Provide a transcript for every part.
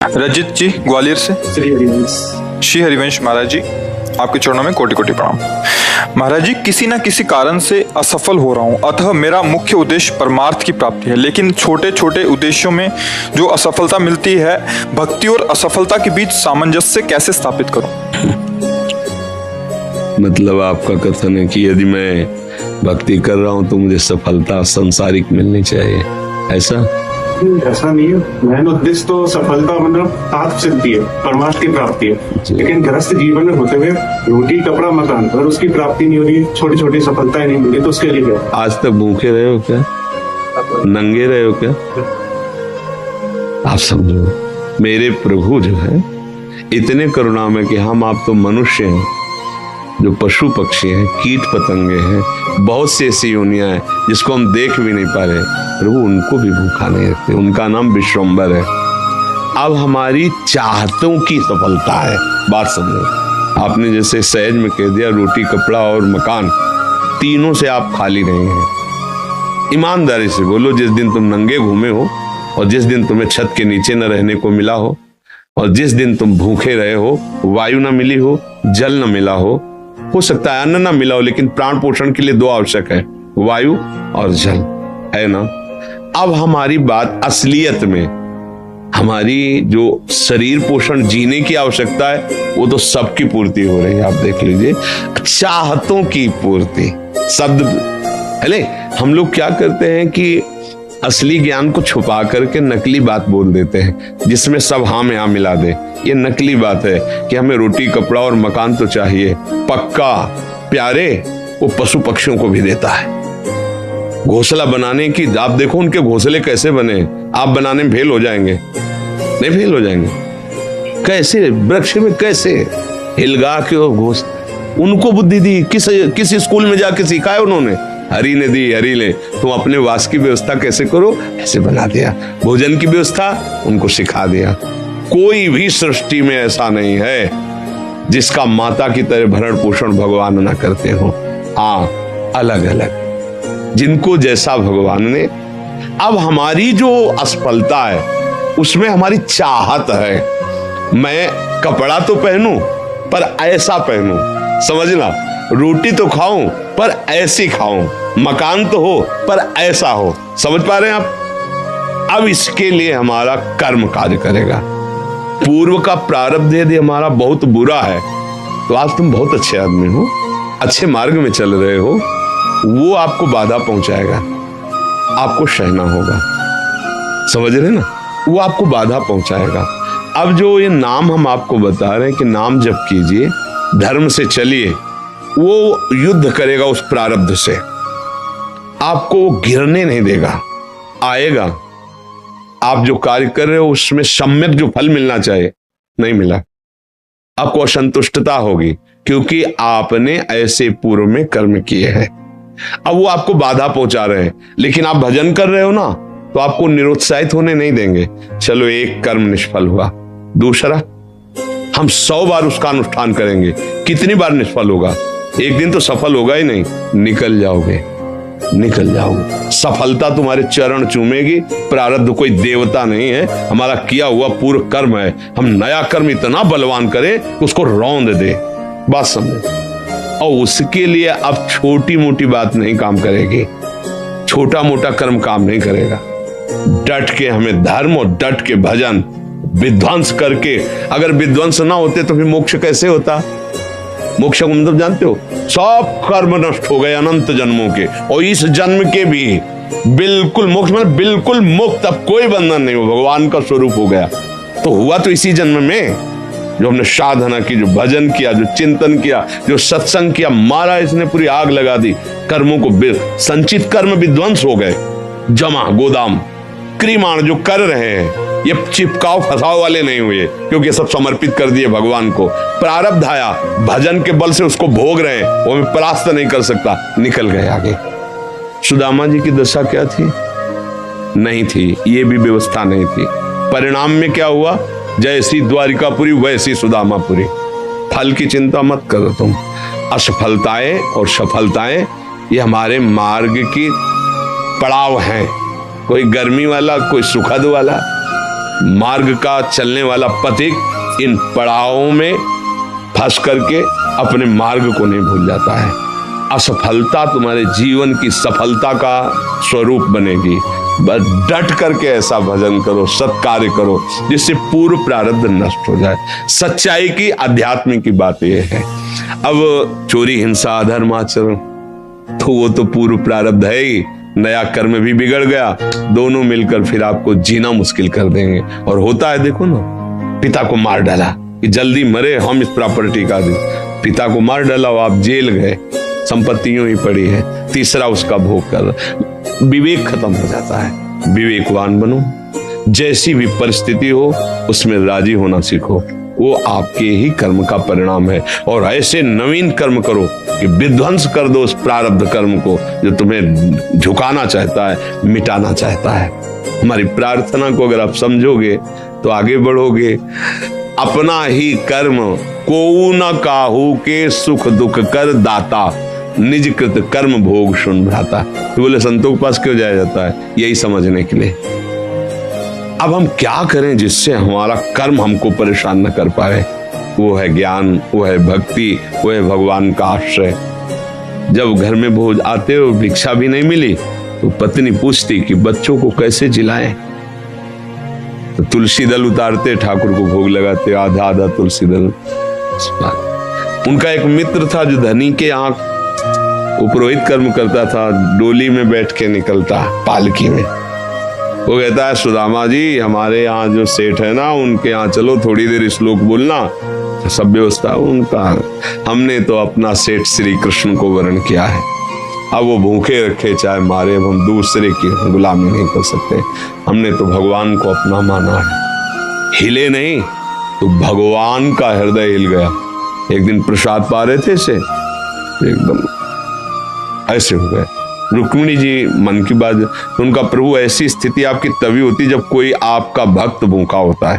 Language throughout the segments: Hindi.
रजित जी ग्वालियर से। श्री हरिवंश महाराज जी, आपके चरणों में कोटि कोटि प्रणाम। महाराज जी, किसी न किसी कारण से असफल हो रहा हूँ, अतः मेरा मुख्य उद्देश्य परमार्थ की प्राप्ति है, लेकिन छोटे छोटे उद्देश्यों में जो असफलता मिलती है, भक्ति और असफलता के बीच सामंजस्य कैसे स्थापित करूं? मतलब आपका कथन है कि यदि मैं भक्ति कर रहा हूं तो मुझे सफलता सांसारिक मिलनी चाहिए, ऐसा नहीं है। मेन उद्देश्य तो सफलता मतलब आत्मसिद्धि है, परमार्थ की प्राप्ति है। लेकिन गृहस्थ जीवन में होते हुए रोटी कपड़ा मकान, अगर उसकी प्राप्ति नहीं हो रही, छोटी छोटी सफलताएं नहीं मिली, तो उसके लिए क्या? आज तक भूखे रहे हो क्या? नंगे रहे हो क्या? आप समझो, मेरे प्रभु जो है इतने करुणा में कि हम आप तो मनुष्य हैं, जो पशु पक्षी हैं, कीट पतंगे हैं, बहुत सी ऐसी योनियां हैं जिसको हम देख भी नहीं पा रहे, प्रभु उनको भी भूखा नहीं रखते। उनका नाम विश्वम्बर है। अब हमारी चाहतों की सफलता है। बात समझो, आपने जैसे सहज में कह दिया रोटी कपड़ा और मकान, तीनों से आप खाली नहीं हैं। ईमानदारी से बोलो, जिस दिन तुम नंगे घूमे हो और जिस दिन तुम्हें छत के नीचे न रहने को मिला हो और जिस दिन तुम भूखे रहे हो, वायु न मिली हो, जल न मिला हो सकता है अन्न ना मिला हो, लेकिन प्राण पोषण के लिए दो आवश्यक है, वायु और जल, है ना। अब हमारी बात असलियत में, हमारी जो शरीर पोषण जीने की आवश्यकता है वो तो सबकी पूर्ति हो रही है। आप देख लीजिए, चाहतों की पूर्ति शब्द पहले हम लोग क्या करते हैं कि असली ज्ञान को छुपा करके नकली बात बोल देते हैं, जिसमें सब हाँ में हाँ मिला दे। ये नकली बात है कि हमें रोटी कपड़ा और मकान तो चाहिए, पक्का प्यारे वो पशु पक्षियों को भी देता है। घोंसला बनाने की, आप देखो उनके घोंसले कैसे बने, आप बनाने में फेल हो जाएंगे। नहीं फेल हो जाएंगे कैसे? वृक्ष में कैसे हिलगा के उनको बुद्धि दी, किस स्कूल में जाके सिखाया उन्होंने? हरि ने दी, हरि ले। तुम अपने वास की व्यवस्था कैसे करो, ऐसे बना दिया। भोजन की व्यवस्था उनको सिखा दिया। कोई भी सृष्टि में ऐसा नहीं है जिसका माता की तरह भरण पोषण भगवान ना करते हो। हाँ, अलग अलग जिनको जैसा भगवान ने। अब हमारी जो असफलता है उसमें हमारी चाहत है, मैं कपड़ा तो पहनूं पर ऐसा पहनूं, समझना, रोटी तो खाऊं पर ऐसी खाऊं, मकान तो हो पर ऐसा हो। समझ पा रहे हैं आप? अब इसके लिए हमारा कर्म कार्य करेगा। पूर्व का प्रारब्ध यदि हमारा बहुत बुरा है तो आज तुम बहुत अच्छे आदमी हो, अच्छे मार्ग में चल रहे हो, वो आपको बाधा पहुंचाएगा, आपको सहना होगा। समझ रहे ना? वो आपको बाधा पहुंचाएगा। अब जो ये नाम हम आपको बता रहे हैं कि नाम जप कीजिए, धर्म से चलिए, वो युद्ध करेगा उस प्रारब्ध से, आपको गिरने नहीं देगा, आएगा। आप जो कार्य कर रहे हो उसमें सम्यक जो फल मिलना चाहिए नहीं मिला, आपको असंतुष्टता होगी, क्योंकि आपने ऐसे पूर्व में कर्म किए हैं। अब वो आपको बाधा पहुंचा रहे हैं, लेकिन आप भजन कर रहे हो ना, तो आपको निरुत्साहित होने नहीं देंगे। चलो, एक कर्म निष्फल हुआ, दूसरा हम 100 बार उसका अनुष्ठान करेंगे। कितनी बार निष्फल होगा? एक दिन तो सफल होगा ही नहीं, निकल जाओगे, निकल जाओगे। सफलता तुम्हारे चरण चूमेगी। प्रारब्ध कोई देवता नहीं है, हमारा किया हुआ पूर्व कर्म है। हम नया कर्म इतना बलवान करें उसको रौंद दे। बात समझे? और उसके लिए अब छोटी मोटी बात नहीं काम करेगी, छोटा मोटा कर्म काम नहीं करेगा। डट के हमें धर्म और डट के भजन विध्वंस करके, अगर विध्वंस ना होते तो फिर मोक्ष कैसे होता? मोक्ष को मतलब जानते हो, सब कर्म नष्ट हो गए अनंत जन्मों के, और इस जन्म के भी बिल्कुल मोक्ष मतलब बिल्कुल मुक्त, अब कोई बंधन नहीं हो, भगवान का स्वरूप हो गया। तो हुआ तो इसी जन्म में, जो हमने साधना की, जो भजन किया, जो चिंतन किया, जो सत्संग किया, मारा इसने पूरी आग लगा दी। कर्मों को, संचित कर्म विध्वंस हो गए, जमा गोदाम क्रियमाण जो कर रहे हैं, ये चिपकाव फसाव वाले नहीं हुए, क्योंकि सब समर्पित कर दिए भगवान को। प्रारब्ध आया, भजन के बल से उसको भोग रहे हैं, वो मैं परास्त नहीं कर सकता, निकल गए आगे। सुदामा जी की दशा क्या थी? नहीं थी, ये भी व्यवस्था नहीं थी। परिणाम में क्या हुआ? जैसी द्वारिकापुरी वैसी सुदामापुरी। फल की चिंता मत करो तुम। असफलताएं और सफलताएं ये हमारे मार्ग की पड़ाव हैं, कोई गर्मी वाला, कोई सुखद वाला। मार्ग का चलने वाला पथिक इन पड़ावों में फंस करके अपने मार्ग को नहीं भूल जाता है। असफलता तुम्हारे जीवन की सफलता का स्वरूप बनेगी। बस डट करके ऐसा भजन करो, सत्कार्य करो जिससे पूर्व प्रारब्ध नष्ट हो जाए। सच्चाई की, आध्यात्म की बात यह है। अब चोरी, हिंसा, अधर्म आचरण तो वो तो पूर्व प्रारब्ध है ही, नया कर्म भी बिगड़ गया, दोनों मिलकर फिर आपको जीना मुश्किल कर देंगे। और होता है, देखो ना, पिता को मार डाला कि जल्दी मरे हम इस प्रॉपर्टी का दे, पिता को मार डाला, आप जेल गए, संपत्ति यूं ही पड़ी है, तीसरा उसका भोग कर, विवेक खत्म हो जाता है। विवेकवान बनो, जैसी भी परिस्थिति हो उसमें राजी होना सीखो, वो आपके ही कर्म का परिणाम है। और ऐसे नवीन कर्म करो कि विध्वंस कर दो उस प्रारब्ध कर्म को जो तुम्हें झुकाना चाहता है, मिटाना चाहता है। हमारी प्रार्थना को अगर आप समझोगे तो आगे बढ़ोगे। अपना ही कर्म को न काहू के सुख दुख कर दाता, निज कृत कर्म भोग सुन भ्राता। तो बोले संतों के पास क्यों जाया जाता है? यही समझने के लिए। अब हम क्या करें जिससे हमारा कर्म हमको परेशान न कर पाए? वो है ज्ञान, वो है भक्ति, वो है भगवान का आश्रय। जब घर में भोज आते हो, भिक्षा भी नहीं मिली, तो पत्नी पूछती कि बच्चों को कैसे जिलाएं? तो तुलसी दल उतारते, ठाकुर को भोग लगाते, आधा आधा तुलसी दल। उनका एक मित्र था जो धनी के यहाँ वो पुरोहित कर्म करता था, डोली में बैठ के निकलता, पालकी में। वो कहता है, सुदामा जी हमारे यहाँ जो सेठ है ना, उनके यहाँ चलो, थोड़ी देर श्लोक बोलना। सब व्यवस्था उनका, हमने तो अपना सेठ श्री कृष्ण को वरण किया है, अब वो भूखे रखे चाहे मारे, अब हम दूसरे की गुलामी नहीं कर सकते। हमने तो भगवान को अपना माना है। हिले नहीं तो भगवान का हृदय हिल गया। एक दिन प्रसाद पा रहे थे से एकदम ऐसे हो गए। रुक्मिणी जी मन की बात, तो उनका प्रभु ऐसी स्थिति आपकी तभी होती जब कोई आपका भक्त भूखा होता है।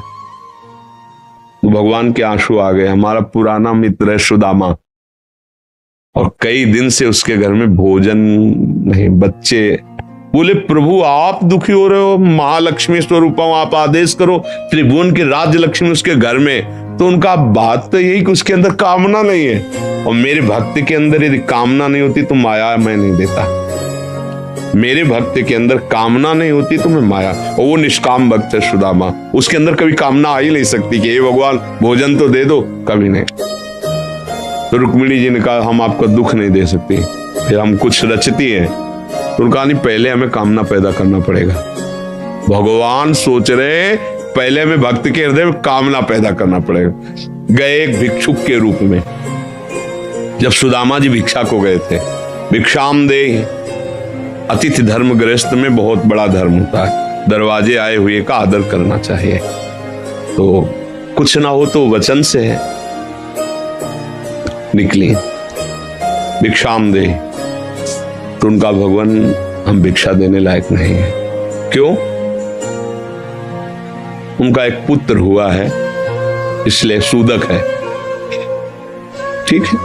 तो भगवान के आंसू आ गए। हमारा पुराना मित्र है सुदामा, और कई दिन से उसके घर में भोजन नहीं, बच्चे। बोले प्रभु आप दुखी हो रहे हो, महालक्ष्मी स्वरूपम, आप आदेश करो त्रिभुवन की राज्य लक्ष्मी उसके घर में। तो उनका बात तो यही कि उसके अंदर कामना नहीं है, और मेरे भक्त के अंदर यदि कामना नहीं होती तो माया मैं नहीं देता। मेरे भक्त के अंदर कामना नहीं होती तो मैं माया, और वो निष्काम भक्त है सुदामा, उसके अंदर कभी कामना आ ही नहीं सकती कि हे भगवान भोजन तो दे दो, कभी नहीं। तो रुक्मिणी जी ने कहा हम आपका दुख नहीं दे सकते। फिर हम कुछ रचती है, तो उनका नहीं, पहले हमें कामना पैदा करना पड़ेगा। भगवान सोच रहे पहले हमें भक्त के हृदय में कामना पैदा करना पड़ेगा। गए एक भिक्षुक के रूप में, जब सुदामा जी भिक्षा को गए थे, भिक्षाम दे, अतिथि धर्म गृहस्थ में बहुत बड़ा धर्म होता है, दरवाजे आए हुए का आदर करना चाहिए। तो कुछ ना हो तो वचन से है। निकली भिक्षाम दे, तो उनका भगवान हम भिक्षा देने लायक नहीं है। क्यों? उनका एक पुत्र हुआ है, इसलिए सूदक है। ठीक है,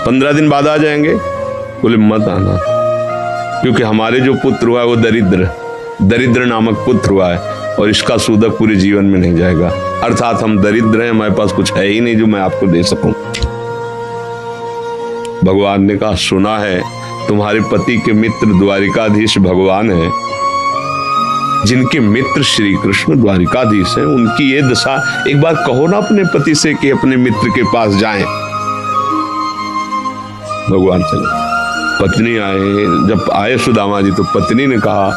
15 दिन बाद आ जाएंगे। बोले मत आना, क्योंकि हमारे जो पुत्र हुआ है वो दरिद्र नामक पुत्र हुआ है, और इसका सूदक पूरे जीवन में नहीं जाएगा। अर्थात हम दरिद्र हैं, हमारे पास कुछ है ही नहीं जो मैं आपको दे सकूं। भगवान ने कहा सुना है तुम्हारे पति के मित्र द्वारिकाधीश भगवान है, जिनके मित्र श्री कृष्ण द्वारिकाधीश हैं, उनकी ये दशा, एक बार कहो ना अपने पति से कि अपने मित्र के पास जाएं। भगवान चले, पत्नी आए, जब आए सुदामा जी तो पत्नी ने कहा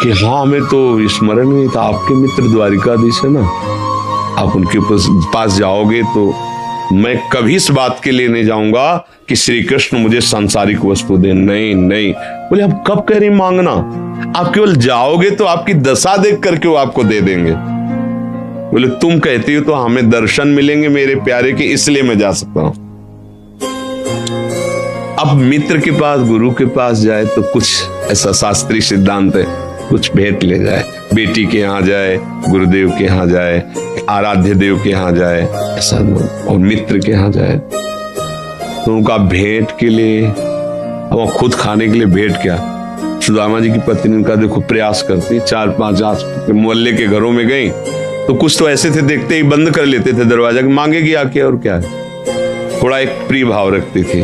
कि हाँ हमें तो स्मरण नहीं था, आपके मित्र द्वारिकाधीश है ना, आप उनके पास जाओगे तो मैं कभी इस बात के लिए नहीं जाऊंगा कि श्री कृष्ण मुझे सांसारिक वस्तु दे। नहीं नहीं। बोले आप कब कह रही मांगना, आप केवल जाओगे तो आपकी दशा देख करके वो आपको दे देंगे। बोले तुम कहती हो तो हमें दर्शन मिलेंगे मेरे प्यारे के, इसलिए मैं जा सकता हूं। अब मित्र के पास, गुरु के पास जाए तो कुछ ऐसा शास्त्रीय सिद्धांत है, कुछ भेंट ले जाए, बेटी के यहाँ जाए, गुरुदेव के यहाँ जाए, आराध्य देव के यहाँ जाए, ऐसा, और मित्र के यहाँ जाए तो उनका भेंट के लिए, अब खुद खाने के लिए भेंट क्या, सुदामा जी की पत्नी उनका देखो प्रयास करती, 4-5 आस मोहल्ले के घरों में गई तो कुछ तो ऐसे थे देखते ही बंद कर लेते थे दरवाजा, मांगेगी आके और क्या है। थोड़ा एक प्रिय भाव रखती थी।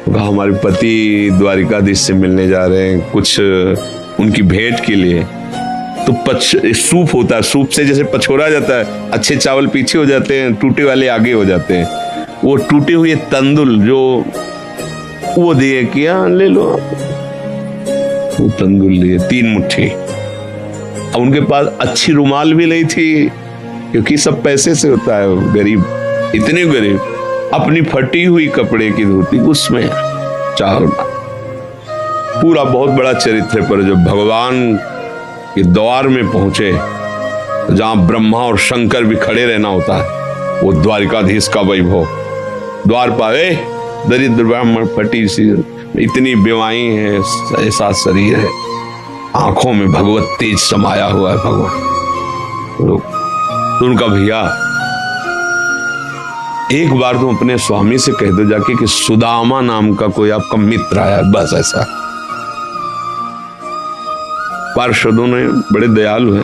कहा हमारे पति द्वारिकाधीश से मिलने जा रहे हैं, कुछ उनकी भेंट के लिए। तो सूप होता है, सूप से जैसे पछोड़ा जाता है, अच्छे चावल पीछे हो जाते हैं, टूटे वाले आगे हो जाते हैं। वो टूटे हुए तंदुल जो वो दिए किया, ले लो। वो तंदुल लिए 3 मुट्ठी। अब उनके पास अच्छी रुमाल भी नहीं थी, क्योंकि सब पैसे से होता है, गरीब, इतने गरीब। अपनी फटी हुई कपड़े की धोती, उसमें चावल। पूरा बहुत बड़ा चरित्र पर जब भगवान के द्वार में पहुंचे, जहां ब्रह्मा और शंकर भी खड़े रहना होता है, वो द्वारिकाधीश का वैभव। द्वार पाए दरिद्र ब्राह्मण, फटी सी, इतनी बेवाई है, ऐसा शरीर है, आंखों में भगवत तेज समाया हुआ है भगवान। तो उनका भैया एक बार तुम अपने स्वामी से कह दो जाके कि सुदामा नाम का कोई आपका मित्र आया, बस ऐसा। पार्षदों ने बड़े दयालु हैं,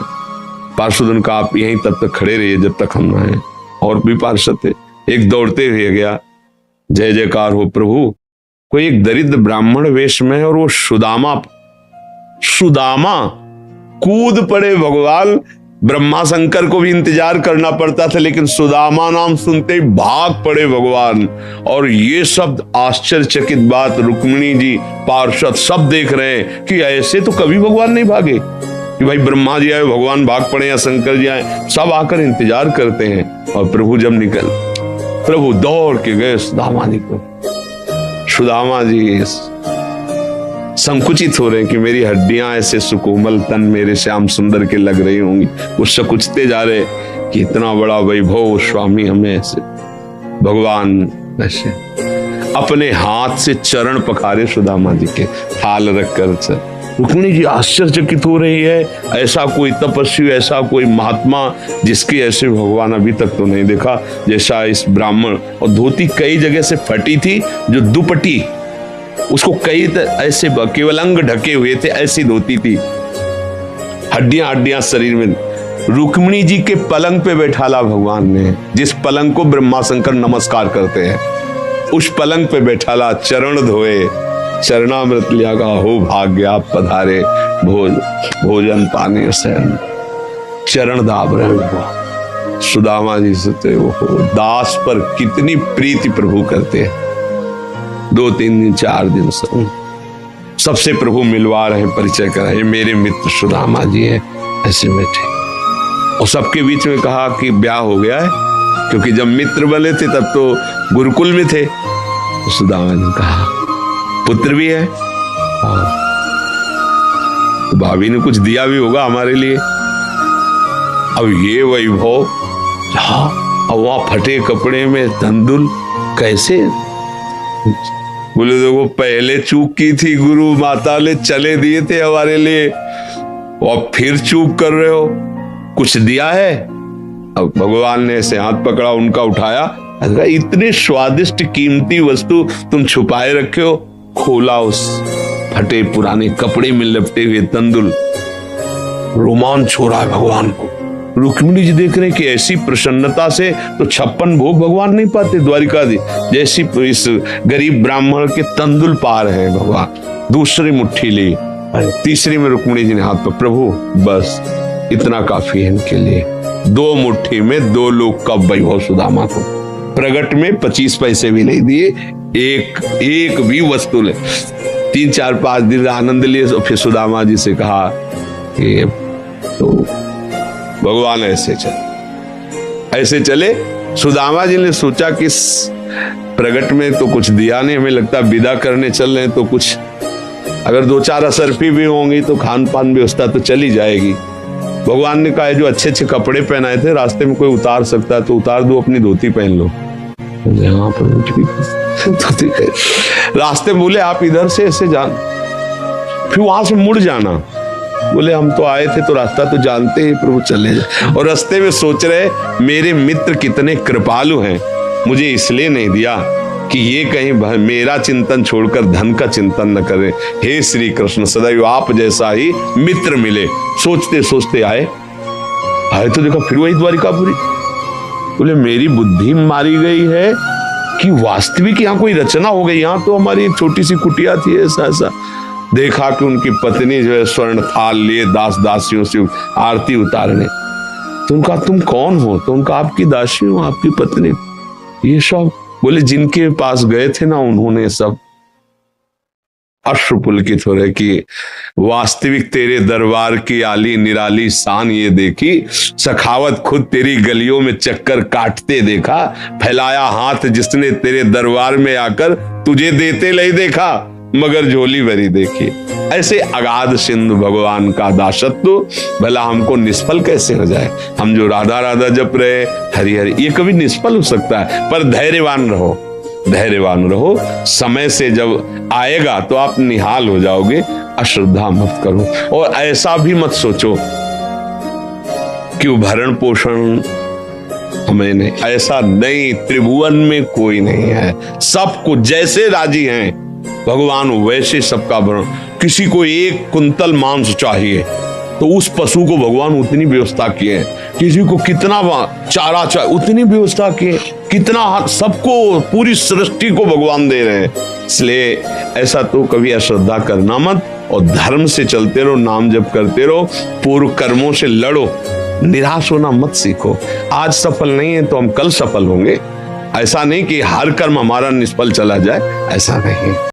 पार्षद उनका आप यहीं तब तक खड़े रहिए जब तक हम आए। और भी पार्षद थे, एक दौड़ते हुए गया, जय जयकार हो प्रभु। कोई एक दरिद्र ब्राह्मण वेश में है और वो सुदामा कूद पड़े भगवान। ब्रह्मा शंकर को भी इंतजार करना पड़ता था, लेकिन सुदामा नाम सुनते ही भाग पड़े भगवान। और ये शब्द आश्चर्यचकित बात, रुक्मिणी जी, पार्षद सब देख रहे हैं कि ऐसे तो कभी भगवान नहीं भागे कि भाई ब्रह्मा जी आए भगवान भाग पड़े या शंकर जी आए, सब आकर इंतजार करते हैं। और प्रभु जब प्रभु दौड़ के गए सुदामा जी को। सुदामा जी संकुचित हो रहे हैं कि मेरी हड्डियां ऐसे सुकोमल, तन मेरे श्याम सुंदर के लग रही होंगी, उससे कुचते जा रहे कि इतना बड़ा वैभव स्वामी हमें ऐसे। भगवान ऐसे अपने हाथ से चरण पखारे सुदामा जी के, थाल रखकर। रुक्मिणी जी आश्चर्यचकित हो रही है, ऐसा कोई तपस्वी, ऐसा कोई महात्मा जिसके ऐसे भगवान अभी तक तो नहीं देखा जैसा इस ब्राह्मण। और धोती कई जगह से फटी थी, जो दुपट्टी उसको कई ऐसे केवल अंग ढके हुए थे, ऐसी धोती थी, हड्डियां हड्डियां शरीर में। रुक्मिणी जी के पलंग पे बैठाला भगवान ने, जिस पलंग को ब्रह्मा शंकर नमस्कार करते हैं, उस पलंग पे बैठाला, चरण धोए, चरणामृत लिया, का हो भाग्य आप पधारे, भोजन पानी से चरण दाब रहे। सुदामा जी से वो दास पर कितनी प्रीति प्रभु करते हैं। 2-3 दिन 4 दिन सबसे प्रभु मिलवा रहे, परिचय कराए, मेरे मित्र सुदामा जी हैं, ऐसे बैठे। और सबके बीच में कहा कि ब्याह हो गया है, क्योंकि जब मित्र बने थे तब तो गुरुकुल में थे। तो सुदामा जी ने कहा पुत्र भी है, तो भाभी ने कुछ दिया भी होगा हमारे लिए। अब ये वैभव, अब वहां फटे कपड़े में तंदुल कैसे? बोले देखो पहले चूक की थी, गुरु माता ने चले दिए थे हमारे लिए, और फिर चूक कर रहे हो, कुछ दिया है? अब भगवान ने ऐसे हाथ पकड़ा, उनका उठाया, इतने स्वादिष्ट कीमती वस्तु तुम छुपाए रखे हो। खोला, उस फटे पुराने कपड़े में लपटे हुए तंदुल, रोमांच हो रहा है भगवान को। रुक्मिणी जी देख रहे हैं कि ऐसी प्रसन्नता से तो 56 भोग भगवान नहीं पाते द्वारिकाधीश, जैसी इस गरीब ब्राह्मण के तंदुल पार है भगवान। दूसरी मुट्ठी ली, तीसरी में रुक्मिणी जी ने हाथ पर, प्रभु बस इतना काफी है इनके लिए। 2 मुट्ठी में 2 लोग का वैभव सुदामा को। प्रगट में 25 पैसे भी नहीं दिए, एक भी वस्तु ले। 3-4-5 दिन आनंद लिए, फिर सुदामा जी से कहा कि तो भगवान ऐसे चले। सुदामा जी ने सोचा कि प्रगट में तो कुछ दिया नहीं, हमें लगता विदा करने चल रहे हैं, तो कुछ अगर 2-4 असरफी भी होंगी तो खान पान व्यवस्था तो चली जाएगी। भगवान ने कहा जो अच्छे अच्छे कपड़े पहनाए थे, रास्ते में कोई उतार सकता है तो उतार दो, अपनी धोती पहन लो। यहाँ पर धोती रास्ते बोले आप इधर से ऐसे जान, फिर वहां से मुड़ जाना। बोले हम तो आए थे तो रास्ता तो जानते ही, प्रभु चले जाए। और रास्ते में सोच रहे मेरे मित्र कितने कृपालु हैं, मुझे इसलिए नहीं दिया कि ये कहीं मेरा चिंतन छोड़कर धन का चिंतन न करें। हे श्री कृष्ण, सदैव आप जैसा ही मित्र मिले। सोचते सोचते आए तो देखा फिर वही द्वारिकापुरी। बोले मेरी बुद्धि मारी गई है कि वास्तविक यहाँ कोई रचना हो गई। यहाँ तो हमारी एक छोटी सी कुटिया थी, ऐसा ऐसा। देखा कि उनकी पत्नी जो है स्वर्ण थाल लिए दास दासियों से आरती उतारने। तो उनका तुम कौन हो? तो उनका आपकी दासी हूं, आपकी पत्नी। ये सब बोले जिनके पास गए थे ना, उन्होंने सब अश्रुपुलकित हो रहे कि वास्तविक तेरे दरबार की आली निराली शान ये देखी, सखावत खुद तेरी गलियों में चक्कर काटते देखा, फैलाया हाथ जिसने तेरे दरबार में आकर तुझे देते नहीं देखा, मगर झोली भरी देखी। ऐसे अगाध सिंधु भगवान का दासत्व भला हमको निष्फल कैसे हो जाए? हम जो राधा राधा जप रहे, हरि हरि, ये कभी निष्फल हो सकता है। पर धैर्यवान रहो, धैर्यवान रहो। समय से जब आएगा तो आप निहाल हो जाओगे। अश्रद्धा मत करो और ऐसा भी मत सोचो कि भरण पोषण हमें नहीं, ऐसा नहीं। त्रिभुवन में कोई नहीं है, सब कुछ जैसे राजी हैं भगवान वैसे सबका भरण। किसी को 1 कुंतल मांस चाहिए तो उस पशु को भगवान उतनी व्यवस्था किए। किसी को कितना चारा चाहिए उतनी व्यवस्था किए। कितना सबको, पूरी सृष्टि को भगवान दे रहे हैं। इसलिए ऐसा तो कभी अश्रद्धा करना मत और धर्म से चलते रहो, नाम जप करते रहो, पूर्व कर्मों से लड़ो, निराश होना मत सीखो। आज सफल नहीं है तो हम कल सफल होंगे। ऐसा नहीं कि हर कर्म हमारा निष्फल चला जाए, ऐसा नहीं।